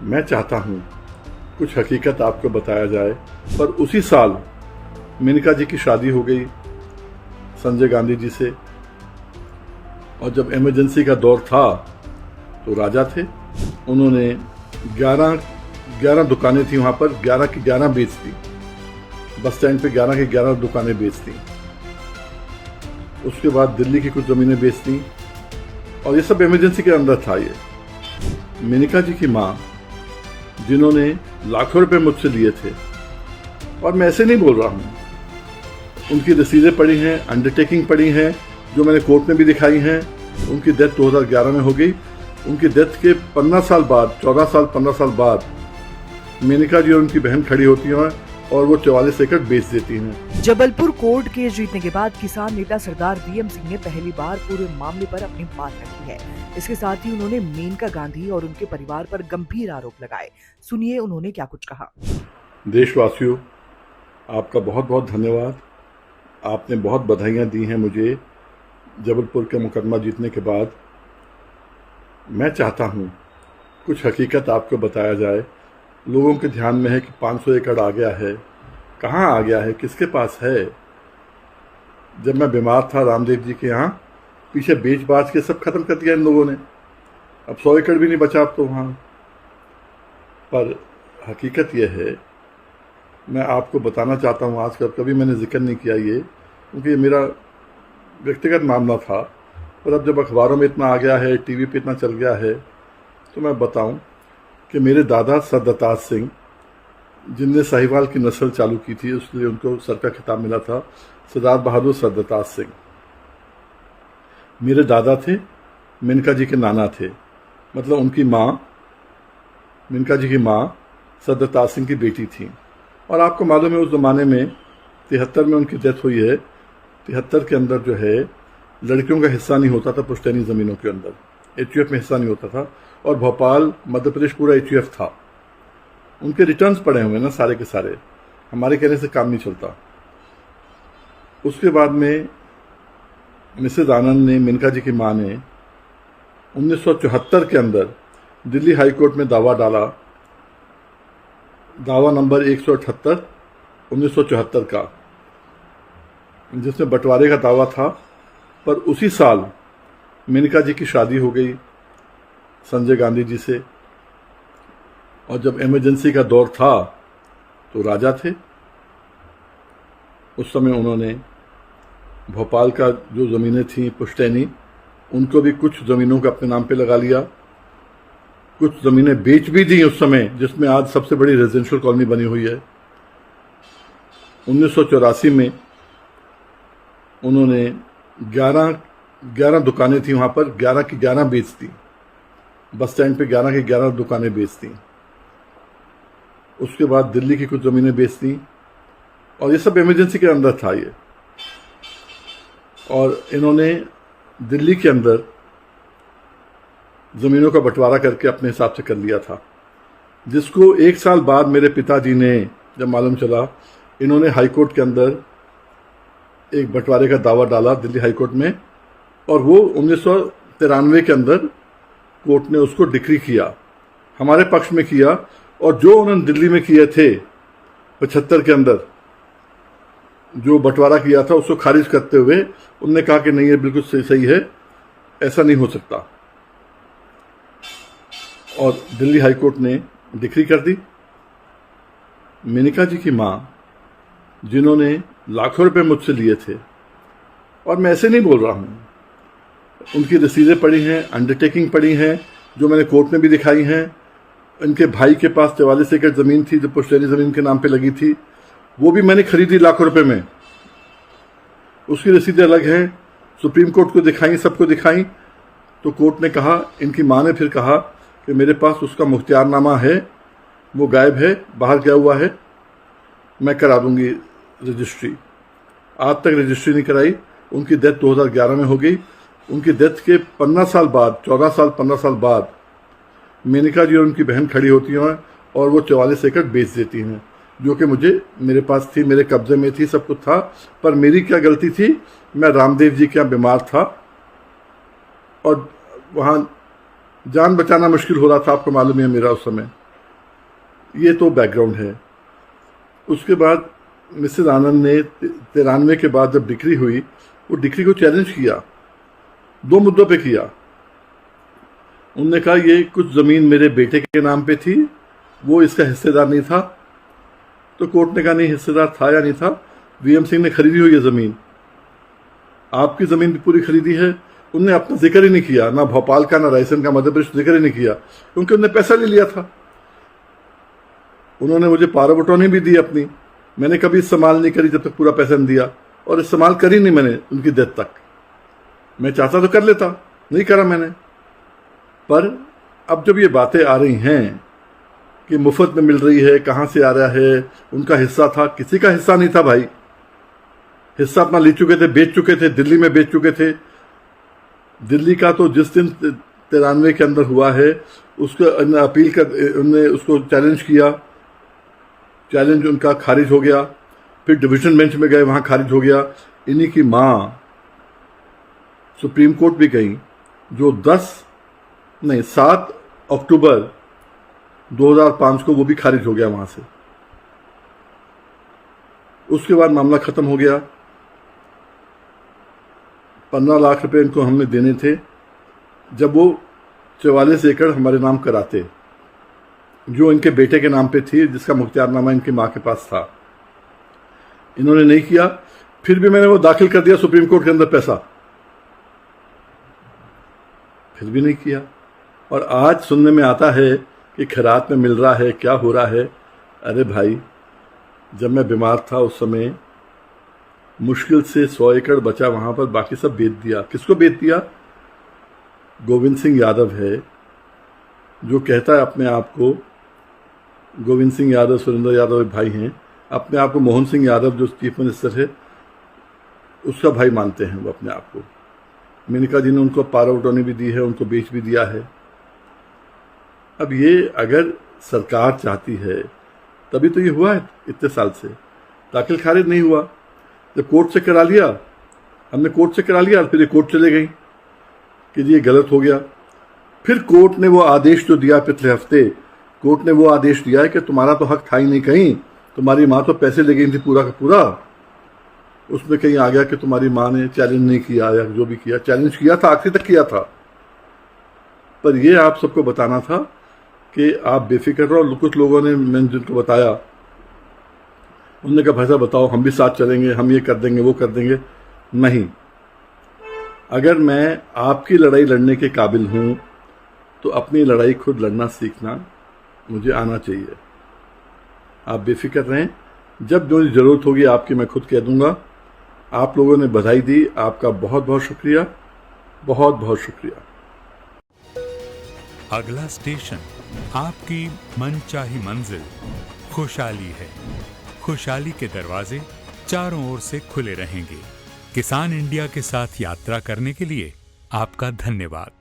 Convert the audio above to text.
मैं चाहता हूँ कुछ हकीकत आपको बताया जाए, पर उसी साल मेनका जी की शादी हो गई संजय गांधी जी से। और जब इमरजेंसी का दौर था तो राजा थे, उन्होंने 11 दुकानें थी वहाँ पर, 11 की 11 बेच दी। बस स्टैंड पे 11 की 11 दुकानें बेच दी। उसके बाद दिल्ली की कुछ ज़मीनें बेच दी, और ये सब इमरजेंसी के अंदर था। ये मेनका जी की माँ, जिन्होंने लाखों रुपए मुझसे लिए थे, और मैं ऐसे नहीं बोल रहा हूँ, उनकी रसीदें पड़ी हैं, अंडरटेकिंग पड़ी हैं, जो मैंने कोर्ट में भी दिखाई हैं। उनकी डेथ 2011 में हो गई। उनकी डेथ के 15 साल बाद, 15 साल बाद मेनका जी और उनकी बहन खड़ी होती हैं और वो 44 एकड़ बेच देती हैं। जबलपुर कोर्ट केस जीतने के बाद किसान नेता सरदार वीएम सिंह ने पहली बार पूरे मामले पर अपनी बात रखी है। इसके साथ ही उन्होंने मेनका गांधी और उनके परिवार पर गंभीर आरोप लगाए। सुनिए उन्होंने क्या कुछ कहा। देशवासियों, आपका बहुत बहुत धन्यवाद। आपने बहुत बधाइयाँ दी हैं मुझे जबलपुर का मुकदमा जीतने के बाद। मैं चाहता हूँ कुछ हकीकत आपको बताया जाए। लोगों के ध्यान में है कि 500 एकड़ आ गया है, कहाँ आ गया है, किसके पास है। जब मैं बीमार था रामदेव जी के यहाँ, पीछे बेच बाच के सब खत्म कर दिया इन लोगों ने। अब 100 एकड़ भी नहीं बचा अब तो वहाँ। पर हकीकत यह है, मैं आपको बताना चाहता हूँ आज, कभी मैंने जिक्र नहीं किया ये, क्योंकि ये मेरा व्यक्तिगत मामला था। पर अब जब अखबारों में इतना आ गया है, टीवी पे इतना चल गया है, तो मैं बताऊं कि मेरे दादा सरदताज सिंह, जिनने साहिवाल की नस्ल चालू की थी, उसलिए उनको सर का खिताब मिला था, सरदार बहादुर सरदताज सिंह। मेरे दादा थे, मेनका जी के नाना थे, मतलब उनकी माँ, मेनका जी की माँ सरदताज सिंह की बेटी थी। और आपको मालूम है उस ज़माने में 73 में उनकी डेथ हुई है। 73 के अंदर जो है लड़कियों का हिस्सा नहीं होता था पुश्तैनी ज़मीनों के अंदर, एचयूएफ में हिस्सा नहीं होता था। और भोपाल, मध्य प्रदेश पूरा एचयूएफ था। उनके रिटर्न्स पड़े हुए ना सारे के सारे, हमारे कहने से काम नहीं चलता। उसके बाद में मिसेज आनंद ने, मेनका जी की माँ ने 1974 के अंदर दिल्ली हाई कोर्ट में दावा डाला, दावा नंबर 178 1974 का, जिसमें बंटवारे का दावा था। पर उसी साल मेनका जी की शादी हो गई संजय गांधी जी से। और जब इमरजेंसी का दौर था तो राजा थे। उस समय उन्होंने भोपाल का जो ज़मीनें थीं पुश्तैनी, उनको भी कुछ ज़मीनों को अपने नाम पे लगा लिया, कुछ ज़मीनें बेच भी दी उस समय, जिसमें आज सबसे बड़ी रेजिडेंशियल कॉलोनी बनी हुई है। 1984 में उन्होंने 11 दुकानें थी वहाँ पर, 11 की 11 बेच दी। बस स्टैंड पे 11 की 11 दुकानें बेच दी। उसके बाद दिल्ली की कुछ ज़मीनें बेच दी, और ये सब इमरजेंसी के अंदर था ये। और इन्होंने दिल्ली के अंदर ज़मीनों का बंटवारा करके अपने हिसाब से कर लिया था, जिसको 1 साल बाद मेरे पिताजी ने जब मालूम चला, इन्होंने हाई कोर्ट के अंदर एक बंटवारे का दावा डाला दिल्ली हाई कोर्ट में, और वो 1993 के अंदर कोर्ट ने उसको डिक्री किया, हमारे पक्ष में किया। और जो उन्होंने दिल्ली में किए थे 75 के अंदर जो बंटवारा किया था, उसको खारिज करते हुए उन्होंने कहा कि नहीं, ये बिल्कुल सही है, ऐसा नहीं हो सकता। और दिल्ली हाई कोर्ट ने डिक्री कर दी। मेनका जी की माँ, जिन्होंने लाखों रुपए मुझसे लिए थे, और मैं ऐसे नहीं बोल रहा हूँ, उनकी रसीदें पड़ी हैं, अंडरटेकिंग पड़ी हैं, जो मैंने कोर्ट में भी दिखाई हैं। इनके भाई के पास 44 एकड़ ज़मीन थी जो पुश्तैनी ज़मीन के नाम पे लगी थी, वो भी मैंने खरीदी लाखों रुपए में। उसकी रसीदें अलग हैं, सुप्रीम कोर्ट को दिखाई, सबको दिखाई। तो कोर्ट ने कहा, इनकी माँ ने फिर कहा कि मेरे पास उसका मुख्तियारनामा है, वो गायब है, बाहर गया हुआ है, मैं करा दूंगी रजिस्ट्री। आज तक रजिस्ट्री नहीं कराई। उनकी डेथ 2011 में हो गई। उनकी डेथ के 15 साल बाद, 15 साल बाद मेनका जी और उनकी बहन खड़ी होती हैं और वो 44 एकड़ बेच देती हैं, जो कि मेरे पास थी, मेरे कब्जे में थी, सब कुछ था। पर मेरी क्या गलती थी, मैं रामदेव जी के यहाँ बीमार था और वहाँ जान बचाना मुश्किल हो रहा था, आपको मालूम है मेरा उस समय। ये तो बैकग्राउंड है। उसके बाद मिसेस आनंद ने 93 के बाद जब डिक्री हुई, वो डिक्री को चैलेंज किया, 2 मुद्दों पे किया। उन्होंने कहा ये कुछ ज़मीन मेरे बेटे के नाम पे थी, वो इसका हिस्सेदार नहीं था। तो कोर्ट ने कहा नहीं, हिस्सेदार था या नहीं था, वीएम सिंह ने खरीदी हुई है ज़मीन, आपकी ज़मीन भी पूरी खरीदी है। उनने अपना जिक्र ही नहीं किया, ना भोपाल का ना रायसेन का, मध्य प्रदेश जिक्र ही नहीं किया, क्योंकि उन्होंने पैसा ले लिया था। उन्होंने मुझे पावर बटौनी भी दी अपनी, मैंने कभी इस्तेमाल नहीं करी जब तक पूरा पैसा नहीं दिया, और इस्तेमाल करी नहीं मैंने उनकी डेथ तक। मैं चाहता तो कर लेता, नहीं करा मैंने। पर अब जब ये बातें आ रही हैं कि मुफ्त में मिल रही है, कहाँ से आ रहा है, उनका हिस्सा था, किसी का हिस्सा नहीं था भाई। हिस्सा अपना ले चुके थे, बेच चुके थे, दिल्ली में बेच चुके थे। दिल्ली का तो जिस दिन 93 के अंदर हुआ है, उसको अपील कर, उन्होंने उसको चैलेंज किया, चैलेंज उनका खारिज हो गया। फिर डिवीजन बेंच में गए, वहाँ खारिज हो गया। इन्हीं की माँ सुप्रीम कोर्ट भी गई, जो 7 अक्टूबर 2005 को वो भी खारिज हो गया वहाँ से। उसके बाद मामला खत्म हो गया। 15 लाख रुपए इनको हमने देने थे जब वो 44 एकड़ हमारे नाम कराते, जो इनके बेटे के नाम पे थी, जिसका मुख्तियारनामा इनकी माँ के पास था। इन्होंने नहीं किया। फिर भी मैंने वो दाखिल कर दिया सुप्रीम कोर्ट के अंदर पैसा, फिर भी नहीं किया। और आज सुनने में आता है कि खैरात में मिल रहा है, क्या हो रहा है। अरे भाई, जब मैं बीमार था उस समय मुश्किल से 100 एकड़ बचा वहां पर, बाकी सब बेच दिया। किसको बेच दिया? गोविंद सिंह यादव है, जो कहता है अपने आप को, गोविंद सिंह यादव सुरेंद्र यादव भाई हैं, अपने आप को मोहन सिंह यादव जो चीफ मिनिस्टर है उसका भाई मानते हैं वो अपने आप को। मेनका जी ने उनको पावर बटौनी भी दी है, उनको बेच भी दिया है। अब ये अगर सरकार चाहती है तभी तो ये हुआ है इतने साल से, दाखिल खारिज नहीं हुआ। जब कोर्ट से करा लिया, हमने कोर्ट से करा लिया, फिर ये कोर्ट चले गई कि जी ये गलत हो गया। फिर कोर्ट ने वो आदेश जो दिया पिछले हफ्ते, कोर्ट ने वो आदेश दिया है कि तुम्हारा तो हक था ही नहीं कहीं, तुम्हारी माँ तो पैसे ले गई थी पूरा का पूरा। उसमें कहीं आ गया कि तुम्हारी माँ ने चैलेंज नहीं किया, या जो भी किया, चैलेंज किया था, आखिरी तक किया था। पर ये आप सबको बताना था कि आप बेफिक्र रहो। कुछ लोगों ने, मैंने जिनको बताया, उन्होंने कहा भाई साहब बताओ, हम भी साथ चलेंगे, हम ये कर देंगे, वो कर देंगे। नहीं, अगर मैं आपकी लड़ाई लड़ने के काबिल हूं तो अपनी लड़ाई खुद लड़ना सीखना मुझे आना चाहिए। आप बेफिक्र रहें, जब जो जरूरत होगी आपकी मैं खुद कह दूंगा। आप लोगों ने बधाई दी, आपका बहुत बहुत शुक्रिया, बहुत बहुत शुक्रिया। अगला स्टेशन आपकी मनचाही मंजिल खुशहाली है। खुशहाली के दरवाजे चारों ओर से खुले रहेंगे। किसान इंडिया के साथ यात्रा करने के लिए आपका धन्यवाद।